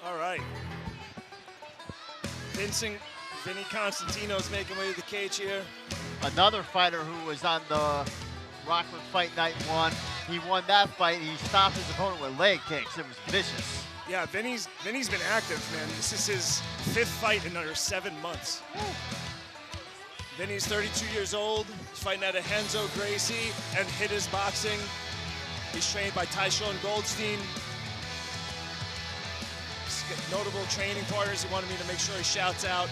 All right. Vinny Costantino's making way to the cage here. Another fighter who was on the Rockford Fight Night 1. He won that fight. He stopped his opponent with leg kicks. It was vicious. Yeah, Vinny's been active, man. This is his 5th fight in under 7 months. Vinny's 32 years old. He's fighting out of Henzo Gracie and hit his boxing. He's trained by Tyshawn Goldstein. He's got notable training partners. He wanted me to make sure he shouts out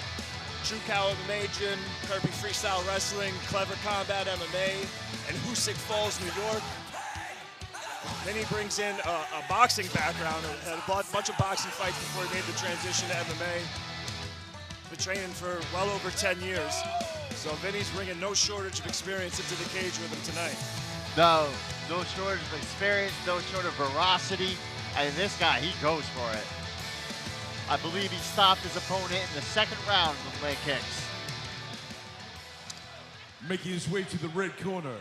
True Cow MMA Gym, Kirby Freestyle Wrestling, Clever Combat MMA, and Hoosick Falls, New York. Then he brings in a boxing background, had a bunch of boxing fights before he made the transition to MMA. Been training for well over 10 years. So Vinny's bringing no shortage of experience into the cage with him tonight. No shortage of experience, no shortage of veracity. And this guy, he goes for it. I believe he stopped his opponent in the 2nd round with leg kicks. Making his way to the red corner,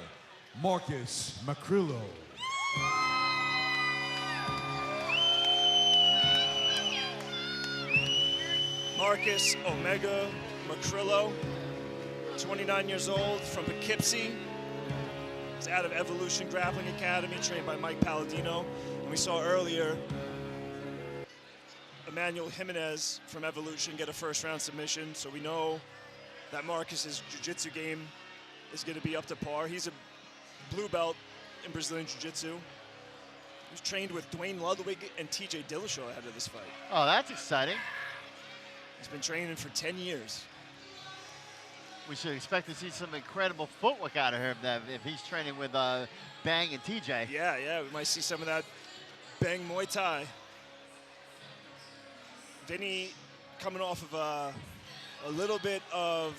Marcus Macrillo. Marcus Omega Macrillo, 29 years old, from Poughkeepsie. He's out of Evolution Grappling Academy, trained by Mike Palladino. And we saw earlier Emmanuel Jimenez from Evolution get a 1st-round submission, so we know that Marcus's jiu-jitsu game is going to be up to par. He's a blue belt in Brazilian jiu-jitsu. He was trained with Dwayne Ludwig and TJ Dillashaw ahead of this fight. Oh, that's exciting. He's been training for 10 years. We should expect to see some incredible footwork out of him then if he's training with Bang and TJ. Yeah, we might see some of that Bang Muay Thai. Vinny coming off of a little bit of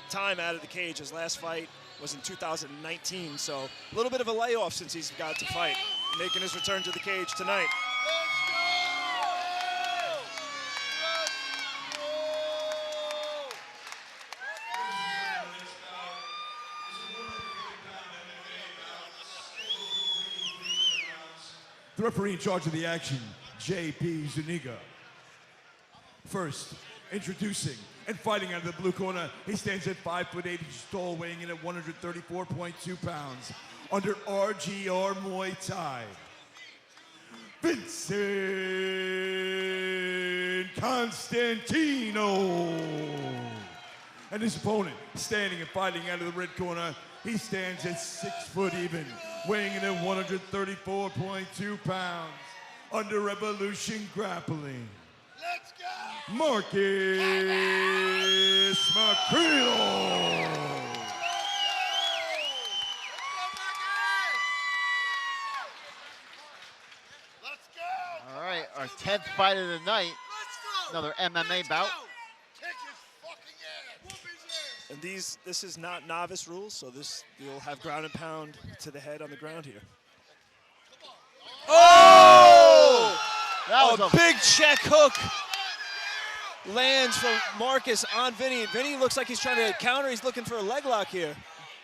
time out of the cage. His last fight was in 2019, so a little bit of a layoff since he's got to fight. Making his return to the cage tonight. The referee in charge of the action, J.P. Zuniga. First, introducing and fighting out of the blue corner, he stands at 5'8" inches tall, weighing in at 134.2 pounds, under RGR Muay Thai, Vincent Costantino. And his opponent, standing and fighting out of the red corner, he stands at 6 foot even, weighing in at 134.2 pounds, under Revolution Grappling, Let's go! Marcus Macrillo. Let's go! All right, our 10th fight of the night. Another MMA bout. Kick his fucking ass! Whoop his ass! And this is not novice rules, so you'll have ground and pound to the head on the ground here. Oh! That was a big check hook lands from Marcus on Vinny. Vinny looks like he's trying to counter. He's looking for a leg lock here.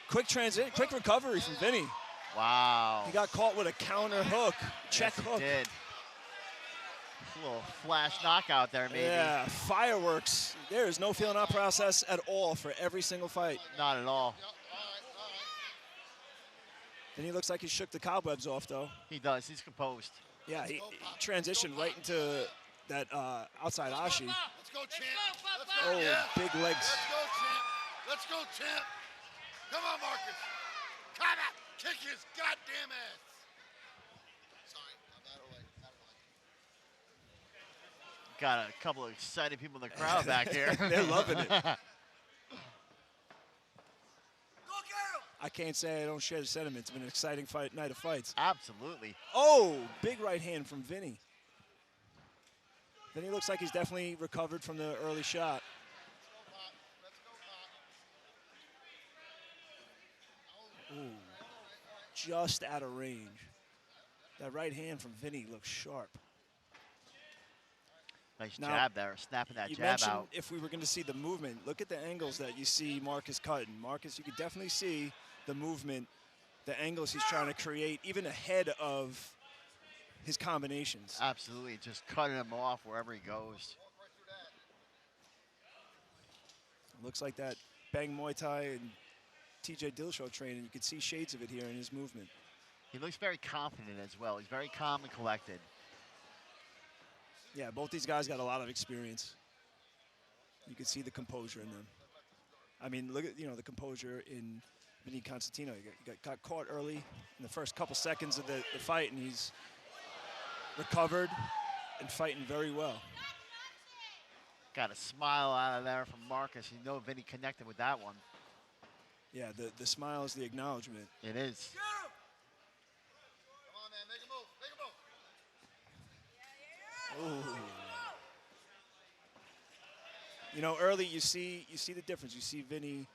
Quick transition, quick recovery from Vinny. Wow. He got caught with a counter hook, check hook. He did. A little flash knockout there, maybe. Yeah, fireworks. There is no feeling out process at all for every single fight. Not at all. Then he looks like he shook the cobwebs off, though. He does. He's composed. Yeah, he transitioned right into that outside ashi. Let's go, champ. Let's go. Oh, Yeah. big legs. Let's go, champ. Let's go, champ. Come on, Marcus. Come on. Kick his goddamn ass. Sorry, I'm not away. Got a couple of excited people in the crowd back here. They're loving it. I can't say I don't share the sentiment. It's been an exciting night of fights. Absolutely. Oh, big right hand from Vinny. Vinny looks like he's definitely recovered from the early shot. Ooh, just out of range. That right hand from Vinny looks sharp. Nice Now, jab there, snapping that you jab mentioned out. if we were going to see the movement, look at the angles that you see Marcus cutting. Marcus, you could definitely see the movement, the angles he's trying to create, even ahead of his combinations. Absolutely, just cutting him off wherever he goes. Looks like that Bang Muay Thai and TJ Dillashaw training. You could see shades of it here in his movement. He looks very confident as well. He's very calm and collected. Yeah, both these guys got a lot of experience. You can see the composure in them. I mean, look at the composure in Vinny Costantino. He got caught early in the first couple seconds of the fight, and he's recovered and fighting very well. Got a smile out of there from Marcus. You know Vinny connected with that one. Yeah, the smile is the acknowledgement. It is. Come on, man. Make a move. Make a move. Ooh. You know, early you see the difference. You see Vinny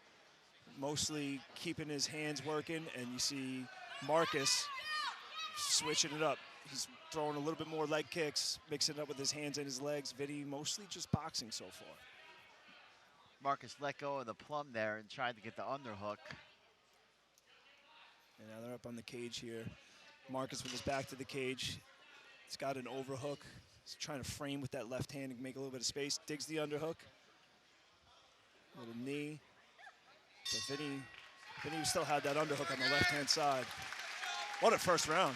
mostly keeping his hands working, and you see Marcus switching it up. He's throwing a little bit more leg kicks, mixing it up with his hands and his legs. Vinny mostly just boxing so far. Marcus let go of the plum there and tried to get the underhook. And now they're up on the cage here. Marcus with his back to the cage. He's got an overhook. He's trying to frame with that left hand and make a little bit of space. Digs the underhook. Little knee. But Vinny still had that underhook on the left-hand side. What a first round.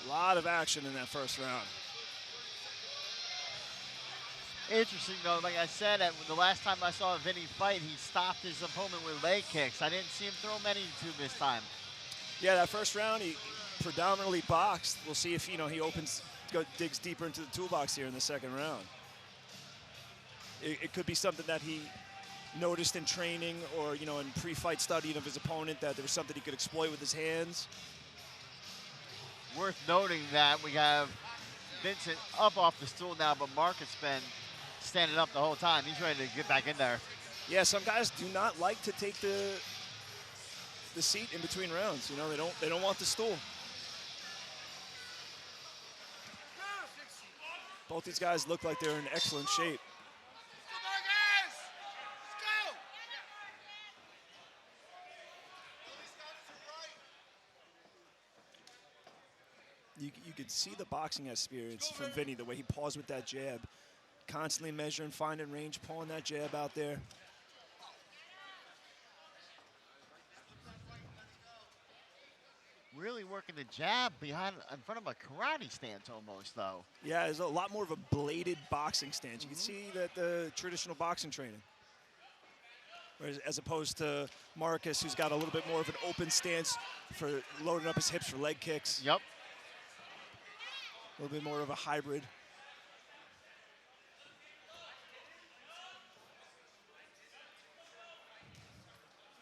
A lot of action in that first round. Interesting though, like I said, the last time I saw Vinny fight, he stopped his opponent with leg kicks. I didn't see him throw many to this time. Yeah, that first round, he predominantly boxed. We'll see if he digs deeper into the toolbox here in the second round. It could be something that he noticed in training or in pre-fight studying of his opponent, that there was something he could exploit with his hands. Worth noting that we have Vincent up off the stool now, but Marcus been standing up the whole time. He's ready to get back in there. Yeah, some guys do not like to take the seat in between rounds. They don't want the stool. Both these guys look like they're in excellent shape. You could see the boxing experience from Vinny, the way he paused with that jab. Constantly measuring, finding range, pulling that jab out there. Really working the jab in front of a karate stance almost, though. Yeah, there's a lot more of a bladed boxing stance. You can see that the traditional boxing training. Whereas, as opposed to Marcus, who's got a little bit more of an open stance for loading up his hips for leg kicks. Yep. A little bit more of a hybrid.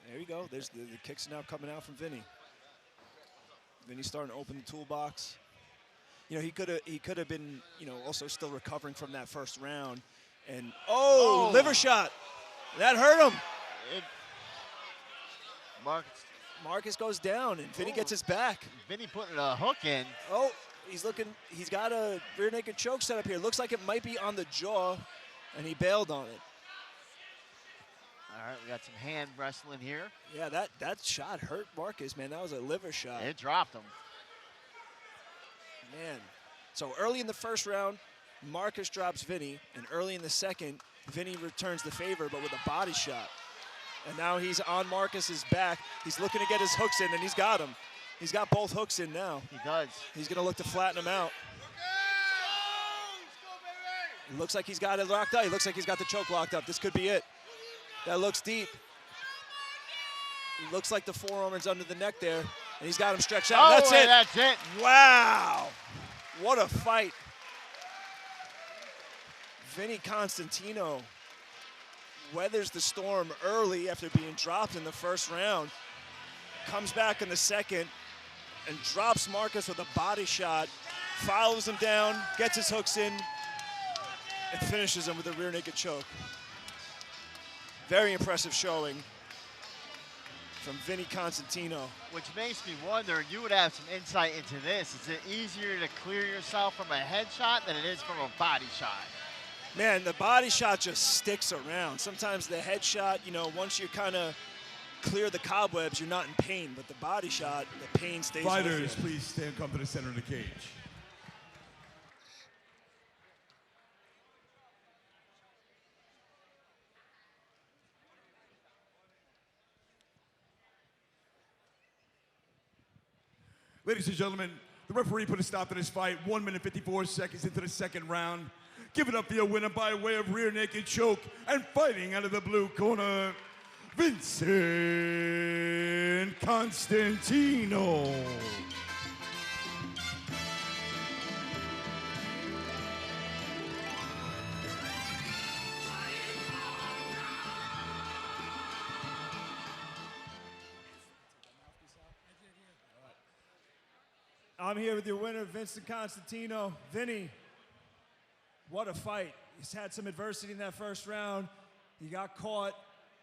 There you go. There's the kicks now coming out from Vinny. Vinny's starting to open the toolbox. He could have been, also still recovering from that first round. And liver shot. That hurt him. Marcus goes down, and Vinny gets his back. Vinny putting a hook in. Oh, he's got a rear naked choke set up here. Looks like it might be on the jaw, and he bailed on it. All right, we got some hand wrestling here. Yeah, that shot hurt Marcus, man. That was a liver shot. It dropped him. Man. So early in the first round, Marcus drops Vinny, and early in the second, Vinny returns the favor, but with a body shot. And now he's on Marcus's back. He's looking to get his hooks in, and he's got them. He's got both hooks in now. He does. He's going to look to flatten him out. It looks like he's got it locked up. He looks like he's got the choke locked up. This could be it. That looks deep. It looks like the forearm is under the neck there, and he's got him stretched out. That's it. That's it. Wow. What a fight. Vinny Costantino weathers the storm early after being dropped in the first round. Comes back in the second and drops Marcus with a body shot. Follows him down, gets his hooks in, and finishes him with a rear naked choke. Very impressive showing from Vinny Costantino. Which makes me wonder, you would have some insight into this. Is it easier to clear yourself from a headshot than it is from a body shot? Man, the body shot just sticks around. Sometimes the headshot, you know, once you kind of clear the cobwebs, you're not in pain. But the body shot, the pain stays with you. Fighters, please stand, come to the center of the cage. Ladies and gentlemen, the referee put a stop to this fight 1 minute 54 seconds into the second round. Give it up for your winner by way of rear naked choke and fighting out of the blue corner, Vincent Costantino. I'm here with your winner, Vincent Costantino. Vinny, what a fight. He's had some adversity in that first round. You got caught.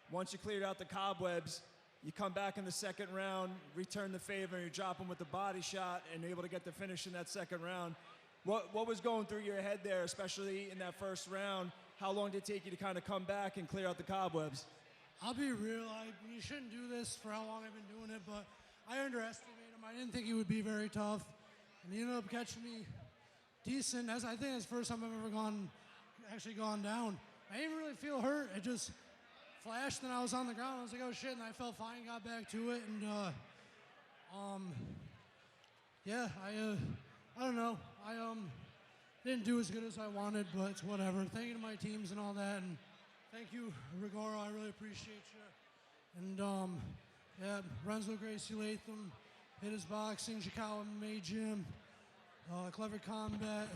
Once you cleared out the cobwebs, you come back in the second round, return the favor, and you drop him with the body shot and you're able to get the finish in that second round. What was going through your head there, especially in that first round? How long did it take you to kind of come back and clear out the cobwebs? I'll be real. You shouldn't do this for how long I've been doing it, but I underestimated him. I didn't think he would be very tough. And he ended up catching me decent. I think that's the first time I've ever gone down. I didn't really feel hurt. It just flashed and I was on the ground. I was like, oh shit, and I felt fine, got back to it. And yeah, I don't know. I didn't do as good as I wanted, but it's whatever. Thank you to my teams and all that. And thank you, Rigoro. I really appreciate you. And yeah, Renzo Gracie Latham, Hit His Boxing, Chicago MMA Gym, Clever Combat,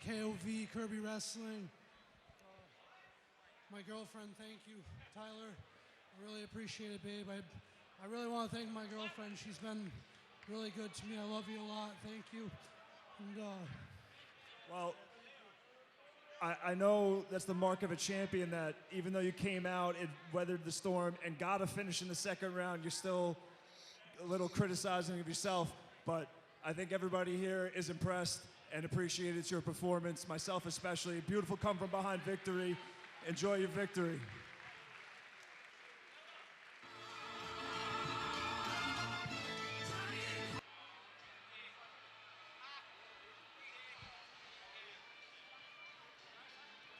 KOV, Kirby Wrestling. My girlfriend, thank you, Tyler. I really appreciate it, babe. I really want to thank my girlfriend. She's been really good to me. I love you a lot. Thank you. And well, I know that's the mark of a champion, that even though you came out and weathered the storm and got a finish in the second round, you're still a little criticizing of yourself. But I think everybody here is impressed and appreciated your performance, myself especially. Beautiful come from behind victory. Enjoy your victory.